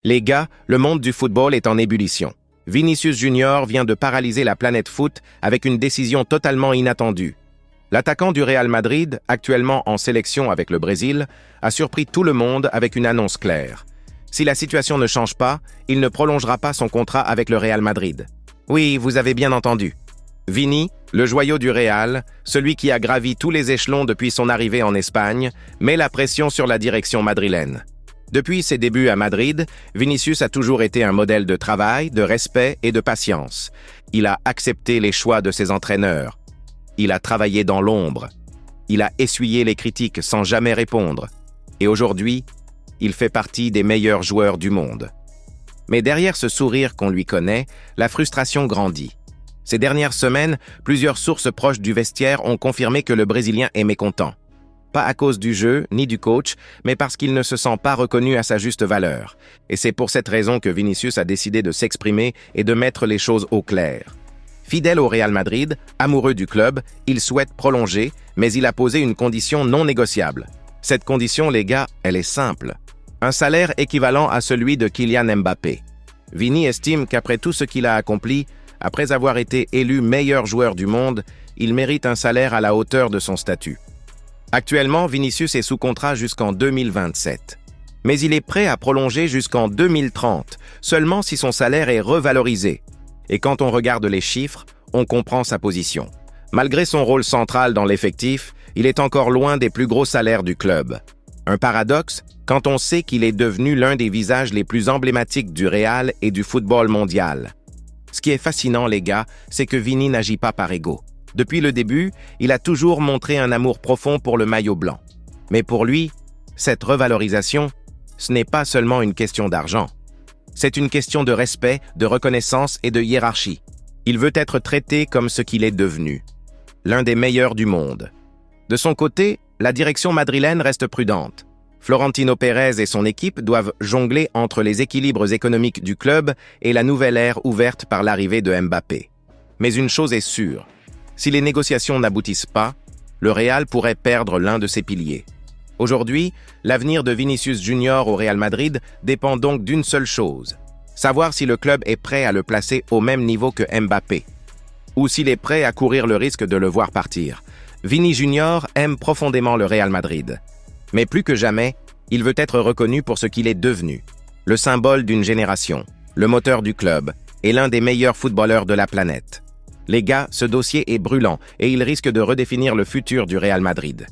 Les gars, le monde du football est en ébullition. Vinicius Junior vient de paralyser la planète foot avec une décision totalement inattendue. L'attaquant du Real Madrid, actuellement en sélection avec le Brésil, a surpris tout le monde avec une annonce claire. Si la situation ne change pas, il ne prolongera pas son contrat avec le Real Madrid. Oui, vous avez bien entendu. Vini, le joyau du Real, celui qui a gravi tous les échelons depuis son arrivée en Espagne, met la pression sur la direction madrilène. Depuis ses débuts à Madrid, Vinicius a toujours été un modèle de travail, de respect et de patience. Il a accepté les choix de ses entraîneurs. Il a travaillé dans l'ombre. Il a essuyé les critiques sans jamais répondre. Et aujourd'hui, il fait partie des meilleurs joueurs du monde. Mais derrière ce sourire qu'on lui connaît, la frustration grandit. Ces dernières semaines, plusieurs sources proches du vestiaire ont confirmé que le Brésilien est mécontent. Pas à cause du jeu, ni du coach, mais parce qu'il ne se sent pas reconnu à sa juste valeur. Et c'est pour cette raison que Vinicius a décidé de s'exprimer et de mettre les choses au clair. Fidèle au Real Madrid, amoureux du club, il souhaite prolonger, mais il a posé une condition non négociable. Cette condition, les gars, elle est simple. Un salaire équivalent à celui de Kylian Mbappé. Vini estime qu'après tout ce qu'il a accompli, après avoir été élu meilleur joueur du monde, il mérite un salaire à la hauteur de son statut. Actuellement, Vinicius est sous contrat jusqu'en 2027. Mais il est prêt à prolonger jusqu'en 2030, seulement si son salaire est revalorisé. Et quand on regarde les chiffres, on comprend sa position. Malgré son rôle central dans l'effectif, il est encore loin des plus gros salaires du club. Un paradoxe, quand on sait qu'il est devenu l'un des visages les plus emblématiques du Real et du football mondial. Ce qui est fascinant, les gars, c'est que Vini n'agit pas par ego. Depuis le début, il a toujours montré un amour profond pour le maillot blanc. Mais pour lui, cette revalorisation, ce n'est pas seulement une question d'argent. C'est une question de respect, de reconnaissance et de hiérarchie. Il veut être traité comme ce qu'il est devenu, l'un des meilleurs du monde. De son côté, la direction madrilène reste prudente. Florentino Pérez et son équipe doivent jongler entre les équilibres économiques du club et la nouvelle ère ouverte par l'arrivée de Mbappé. Mais une chose est sûre, si les négociations n'aboutissent pas, le Real pourrait perdre l'un de ses piliers. Aujourd'hui, l'avenir de Vinicius Junior au Real Madrid dépend donc d'une seule chose, savoir si le club est prêt à le placer au même niveau que Mbappé, ou s'il est prêt à courir le risque de le voir partir. Vini Junior aime profondément le Real Madrid. Mais plus que jamais, il veut être reconnu pour ce qu'il est devenu, le symbole d'une génération, le moteur du club et l'un des meilleurs footballeurs de la planète. Les gars, ce dossier est brûlant et il risque de redéfinir le futur du Real Madrid.